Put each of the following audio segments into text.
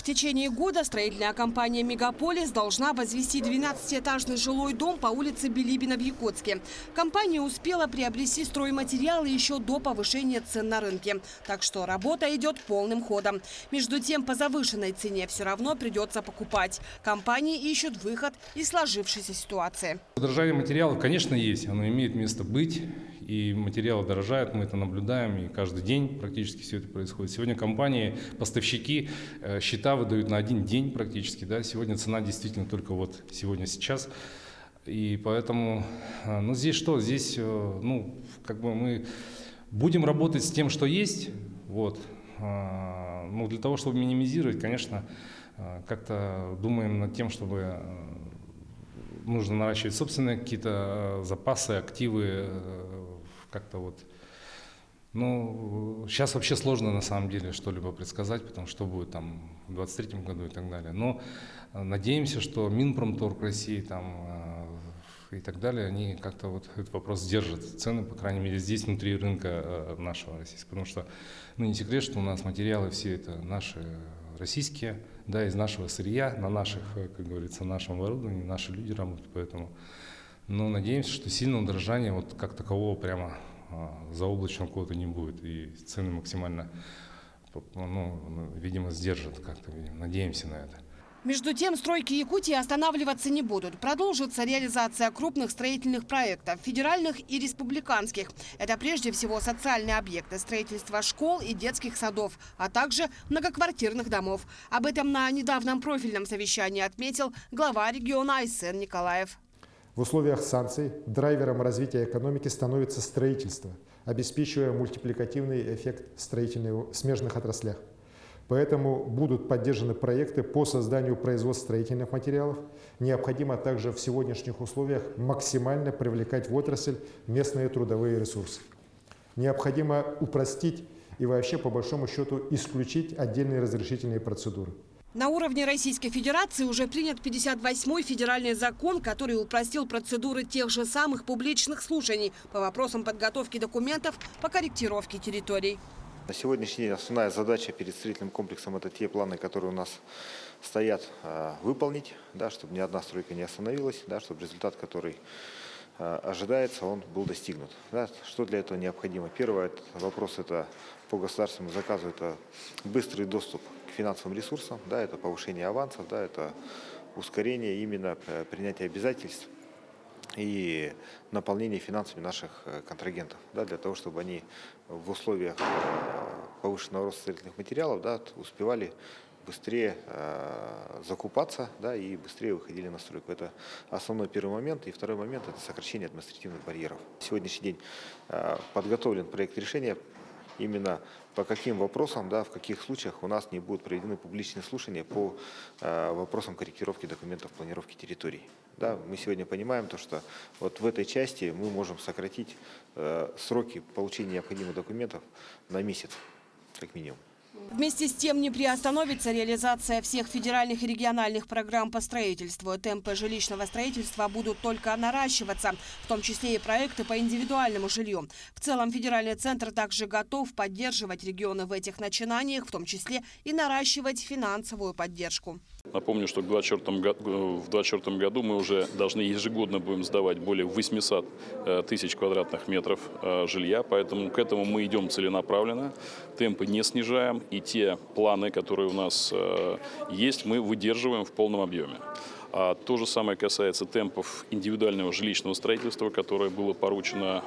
течение года строительная компания «Мегаполис» должна возвести 12-этажный жилой дом по улице Билибина в Якутске. Компания успела приобрести стройматериалы еще до повышения цен на рынке. Так что работа идет полным ходом. Между тем, по завышенной цене все равно придется покупать. Компании ищут выход из сложившейся ситуации. Дорожание материалов, конечно, есть. Оно имеет место быть. И материалы дорожают, мы это наблюдаем, и каждый день практически все это происходит. Сегодня компании, поставщики счета выдают на один день практически. Да? Сегодня цена действительно только вот сегодня, сейчас. И поэтому, ну здесь что? Здесь, ну, как бы мы будем работать с тем, что есть. Вот. Ну, для того, чтобы минимизировать, конечно, как-то думаем над тем, чтобы нужно наращивать собственные какие-то запасы, активы, как-то вот. Ну, сейчас вообще сложно на самом деле что-либо предсказать, потому что будет там в 2023 году и так далее. Но надеемся, что Минпромторг России там и так далее, они как-то вот этот вопрос сдержат цены, по крайней мере, здесь внутри рынка нашего российского. Потому что, ну, не секрет, что у нас материалы все это наши российские, да, из нашего сырья, на наших, как говорится, нашем оборудовании, наши люди работают, поэтому, но надеемся, что сильного дорожания вот как такового прямо заоблачного какого-то не будет, и цены максимально, ну, видимо, сдержат как-то, надеемся на это. Между тем, стройки Якутии останавливаться не будут. Продолжится реализация крупных строительных проектов, федеральных и республиканских. Это прежде всего социальные объекты, строительство школ и детских садов, а также многоквартирных домов. Об этом на недавнем профильном совещании отметил глава региона Айсен Николаев. В условиях санкций драйвером развития экономики становится строительство, обеспечивая мультипликативный эффект в смежных отраслях. Поэтому будут поддержаны проекты по созданию производства строительных материалов. Необходимо также в сегодняшних условиях максимально привлекать в отрасль местные трудовые ресурсы. Необходимо упростить и вообще, по большому счету, исключить отдельные разрешительные процедуры. На уровне Российской Федерации уже принят 58-й федеральный закон, который упростил процедуры тех же самых публичных слушаний по вопросам подготовки документов по корректировке территорий. На сегодняшний день основная задача перед строительным комплексом – это те планы, которые у нас стоят, выполнить, да, чтобы ни одна стройка не остановилась, да, чтобы результат, который ожидается, он был достигнут. Да. Что для этого необходимо? Первый вопрос – это по государственному заказу, это быстрый доступ к финансовым ресурсам, да, это повышение авансов, да, это ускорение именно принятия обязательств и наполнение финансами наших контрагентов, да, для того, чтобы они в условиях повышенного роста строительных материалов, да, успевали быстрее закупаться, да, и быстрее выходили на стройку. Это основной первый момент. И второй момент – это сокращение административных барьеров. На сегодняшний день подготовлен проект решения, именно по каким вопросам, да, в каких случаях у нас не будут проведены публичные слушания по вопросам корректировки документов планировки территорий. Да, мы сегодня понимаем то, что вот в этой части мы можем сократить сроки получения необходимых документов на месяц, как минимум. Вместе с тем не приостановится реализация всех федеральных и региональных программ по строительству. Темпы жилищного строительства будут только наращиваться, в том числе и проекты по индивидуальному жилью. В целом федеральный центр также готов поддерживать регионы в этих начинаниях, в том числе и наращивать финансовую поддержку. Напомню, что в 2024 году мы уже должны ежегодно будем сдавать более 800 тысяч квадратных метров жилья, поэтому к этому мы идем целенаправленно, темпы не снижаем, и те планы, которые у нас есть, мы выдерживаем в полном объеме. То же самое касается темпов индивидуального жилищного строительства, которое было поручено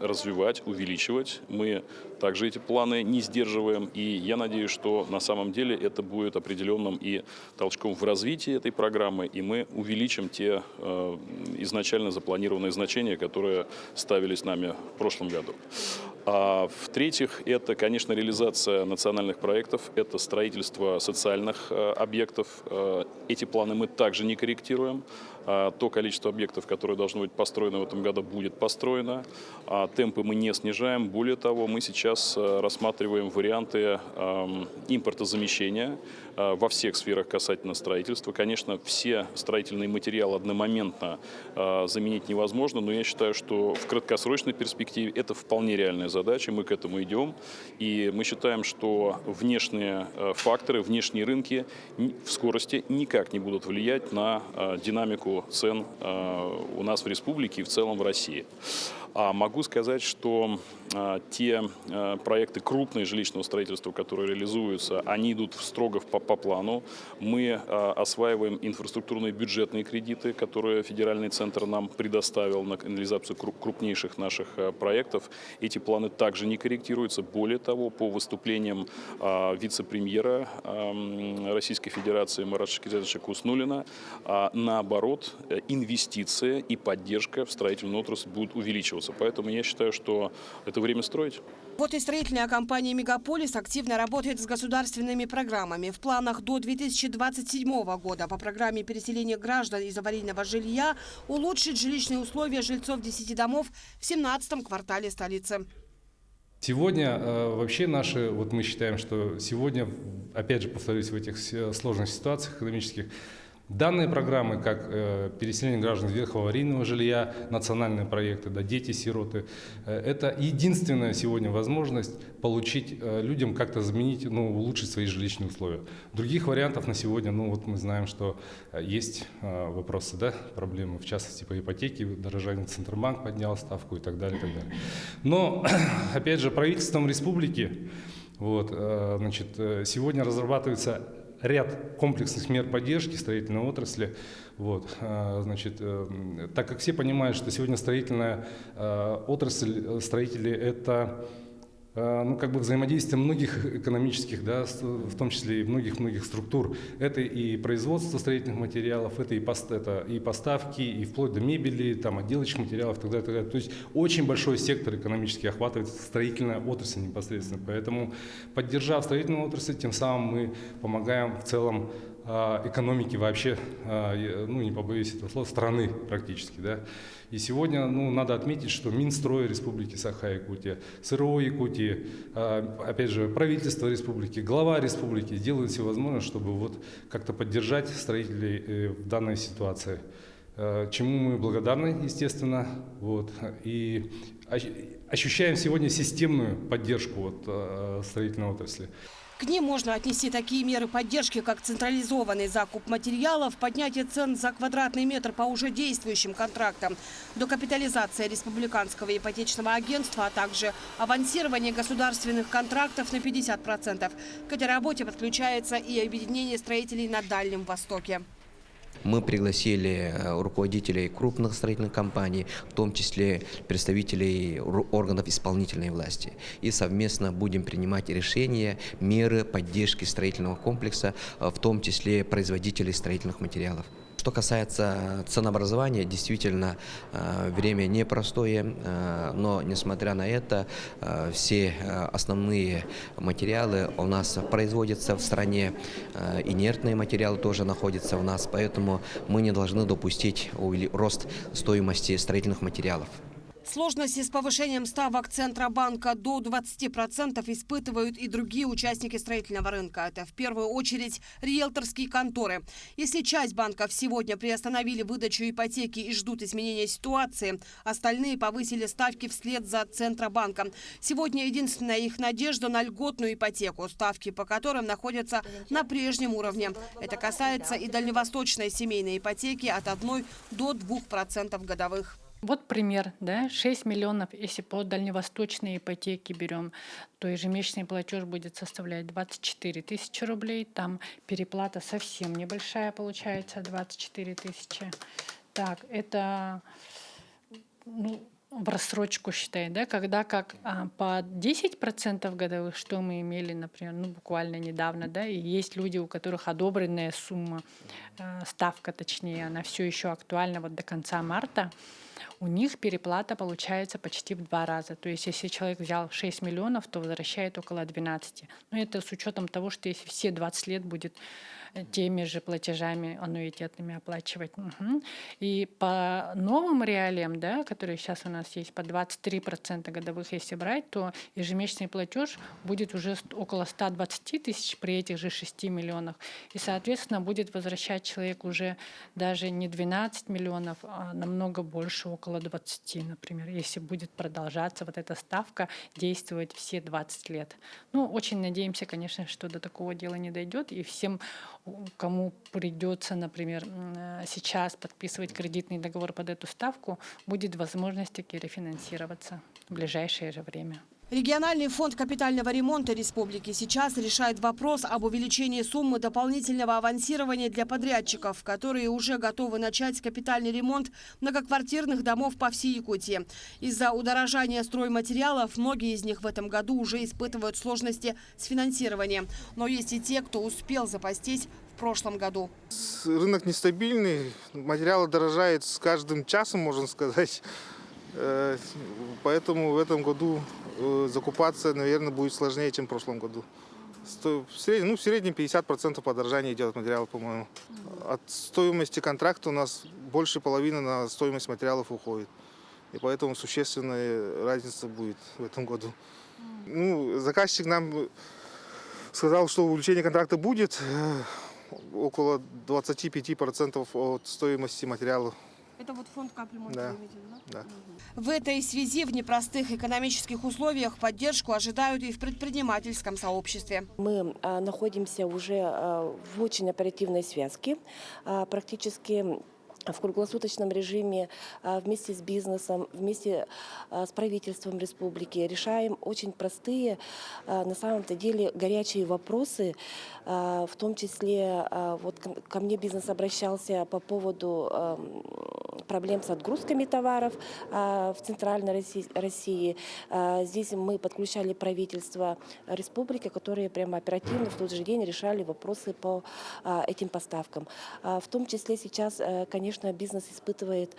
развивать, увеличивать. Мы также эти планы не сдерживаем, и я надеюсь, что на самом деле это будет определенным и толчком в развитии этой программы, и мы увеличим те изначально запланированные значения, которые ставились нами в прошлом году. А в-третьих, это, конечно, реализация национальных проектов, это строительство социальных объектов. Эти планы мы также не корректируем. То количество объектов, которые должно быть построено в этом году, будет построено. Темпы мы не снижаем. Более того, мы сейчас рассматриваем варианты импортозамещения во всех сферах касательно строительства. Конечно, все строительные материалы одномоментно заменить невозможно, но я считаю, что в краткосрочной перспективе это вполне реальная задача. задача, мы к этому идем. И мы считаем, что внешние факторы, внешние рынки в скорости никак не будут влиять на динамику цен у нас в республике и в целом в России. А могу сказать, что те проекты крупные жилищного строительства, которые реализуются, они идут строго по плану. Мы осваиваем инфраструктурные бюджетные кредиты, которые федеральный центр нам предоставил на реализацию крупнейших наших проектов. Эти планы также не корректируются. Более того, по выступлениям вице-премьера Российской Федерации Марата Шакирзадовича Куснуллина, наоборот, инвестиции и поддержка в строительную отрасль будут увеличиваться. Поэтому я считаю, что это время строить. Вот и строительная компания «Мегаполис» активно работает с государственными программами. В планах до 2027 года по программе переселения граждан из аварийного жилья улучшить жилищные условия жильцов 10 домов в 17-м квартале столицы. Сегодня вообще мы считаем, что сегодня, опять же повторюсь, в этих сложных ситуациях экономических, данные программы, как переселение граждан верхового аварийного жилья, национальные проекты, дети-сироты, это единственная сегодня возможность получить людям, как-то заменить, улучшить свои жилищные условия. Других вариантов на сегодня, мы знаем, что есть вопросы, проблемы, в частности по ипотеке, дорожание Центробанк поднял ставку и так далее, и так далее. Но, опять же, правительством республики сегодня разрабатывается ряд комплексных мер поддержки строительной отрасли. Так как все понимают, что сегодня строительная отрасль, строители – это взаимодействие многих экономических, в том числе и многих структур. Это и производство строительных материалов, это и поставки, и вплоть до мебели, отделочных материалов и так далее, так далее. То есть очень большой сектор экономически охватывает строительная отрасль непосредственно. Поэтому, поддержав строительную отрасль, тем самым мы помогаем в целом экономике вообще, не побоюсь этого слова, страны практически. И сегодня надо отметить, что Минстрой Республики Саха-Якутия, СРО Якутии, опять же, правительство республики, глава республики делают все возможное, чтобы как-то поддержать строителей в данной ситуации. Чему мы благодарны, естественно, и ощущаем сегодня системную поддержку строительной отрасли. К ним можно отнести такие меры поддержки, как централизованный закуп материалов, поднятие цен за квадратный метр по уже действующим контрактам, докапитализация республиканского ипотечного агентства, а также авансирование государственных контрактов на 50%. К этой работе подключается и объединение строителей на Дальнем Востоке. Мы пригласили руководителей крупных строительных компаний, в том числе представителей органов исполнительной власти. И совместно будем принимать решения, меры поддержки строительного комплекса, в том числе производителей строительных материалов. Что касается ценообразования, действительно, время непростое, но, несмотря на это, все основные материалы у нас производятся в стране, инертные материалы тоже находятся у нас, поэтому мы не должны допустить рост стоимости строительных материалов. Сложности с повышением ставок Центробанка до 20% испытывают и другие участники строительного рынка. Это в первую очередь риэлторские конторы. Если часть банков сегодня приостановили выдачу ипотеки и ждут изменения ситуации, остальные повысили ставки вслед за Центробанком. Сегодня единственная их надежда на льготную ипотеку, ставки по которым находятся на прежнем уровне. Это касается и дальневосточной семейной ипотеки от 1 до 2% годовых. Вот пример, 6 миллионов, если по дальневосточной ипотеке берем, то ежемесячный платеж будет составлять 24 тысячи рублей. Там переплата совсем небольшая получается, 24 тысячи. Так, это в рассрочку считай, когда по 10% годовых, что мы имели, например, буквально недавно, и есть люди, у которых одобренная сумма, ставка точнее, она все еще актуальна до конца марта. У них переплата получается почти в 2 раза. То есть, если человек взял 6 миллионов, то возвращает около 12. Но это с учетом того, что если все 20 лет будет теми же платежами аннуитетными оплачивать. И по новым реалиям, которые сейчас у нас есть, по 23% годовых если брать, то ежемесячный платеж будет уже около 120 тысяч при этих же 6 миллионах. И, соответственно, будет возвращать человек уже даже не 12 миллионов, а намного больше, еще около 20, например, если будет продолжаться вот эта ставка, действовать все 20 лет. Ну, очень надеемся, конечно, что до такого дела не дойдет, и всем, кому придется, например, сейчас подписывать кредитный договор под эту ставку, будет возможность таки рефинансироваться в ближайшее же время. Региональный фонд капитального ремонта республики сейчас решает вопрос об увеличении суммы дополнительного авансирования для подрядчиков, которые уже готовы начать капитальный ремонт многоквартирных домов по всей Якутии. Из-за удорожания стройматериалов многие из них в этом году уже испытывают сложности с финансированием. Но есть и те, кто успел запастись в прошлом году. Рынок нестабильный, материалы дорожают с каждым часом, можно сказать. Поэтому в этом году закупаться, наверное, будет сложнее, чем в прошлом году. В среднем 50% подорожания идет от материала, по-моему. От стоимости контракта у нас больше половины на стоимость материалов уходит. И поэтому существенная разница будет в этом году. Заказчик нам сказал, что увеличение контракта будет около 25% от стоимости материалов. Это вот фонд капремонта, да. вы имеете в виду, да? Да. В этой связи в непростых экономических условиях поддержку ожидают и в предпринимательском сообществе. Мы находимся уже в очень оперативной связке, практически в круглосуточном режиме вместе с бизнесом, вместе с правительством республики решаем очень простые, на самом-то деле, горячие вопросы. В том числе вот ко мне бизнес обращался по поводу проблем с отгрузками товаров в Центральной России. Здесь мы подключали правительство республики, которые прямо оперативно в тот же день решали вопросы по этим поставкам. В том числе сейчас, конечно, бизнес испытывает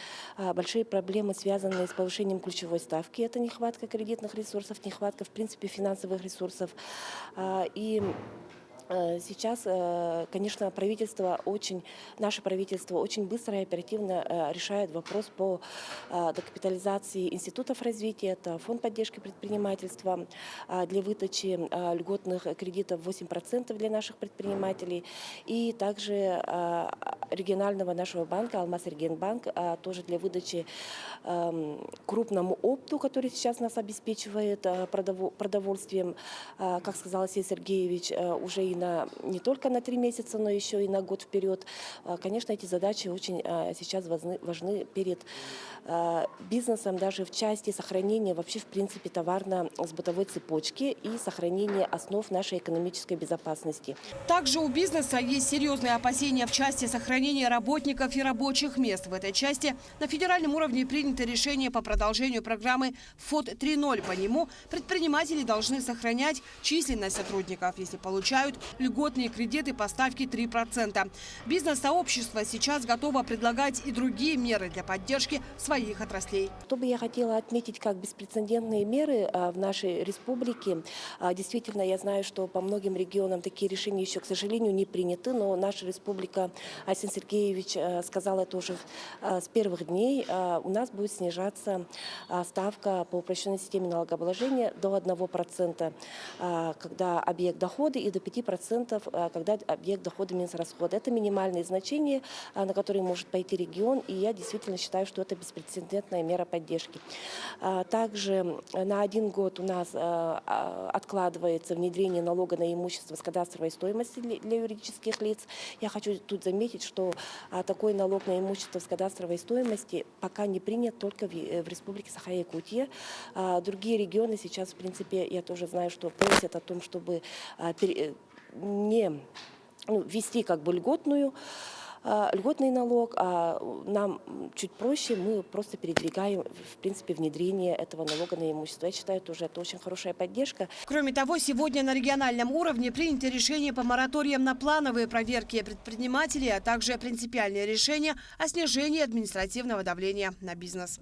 большие проблемы, связанные с повышением ключевой ставки. Это нехватка кредитных ресурсов, нехватка, в принципе, финансовых ресурсов. И сейчас, конечно, наше правительство очень быстро и оперативно решает вопрос по докапитализации институтов развития. Это фонд поддержки предпринимательства для выдачи льготных кредитов 8% для наших предпринимателей. И также регионального нашего банка, Алмаз-Регионбанк, тоже для выдачи крупному опту, который сейчас нас обеспечивает продовольствием, как сказал Алексей Сергеевич, уже и не только на 3 месяца, но еще и на год вперед. Конечно, эти задачи очень сейчас важны перед бизнесом, даже в части сохранения вообще, в принципе, товарно-сбытовой цепочки и сохранения основ нашей экономической безопасности. Также у бизнеса есть серьезные опасения в части сохранения работников и рабочих мест. В этой части на федеральном уровне принято решение по продолжению программы ФОД 3.0. По нему предприниматели должны сохранять численность сотрудников, если получают льготные кредиты по ставке 3%. Бизнес-сообщество сейчас готово предлагать и другие меры для поддержки своих отраслей. Что бы я хотела отметить как беспрецедентные меры в нашей республике. Действительно, я знаю, что по многим регионам такие решения еще, к сожалению, не приняты, но наша республика, Алексей Сергеевич сказал это уже с первых дней, у нас будет снижаться ставка по упрощенной системе налогообложения до 1%, когда объект дохода, и до 5%, когда объект дохода минус расхода. Это минимальные значения, на которые может пойти регион, и я действительно считаю, что это беспрецедентная мера поддержки. Также на 1 год у нас откладывается внедрение налога на имущество с кадастровой стоимости для юридических лиц. Я хочу тут заметить, что такой налог на имущество с кадастровой стоимости пока не принят только в республике Саха-Якутия. Другие регионы сейчас, в принципе, я тоже знаю, что просят о том, чтобы не ввести как бы льготный налог, а нам чуть проще, мы просто передвигаем, в принципе, внедрение этого налога на имущество. Я считаю, тоже это очень хорошая поддержка. Кроме того, сегодня на региональном уровне принято решение по мораториям на плановые проверки предпринимателей, а также принципиальное решение о снижении административного давления на бизнес.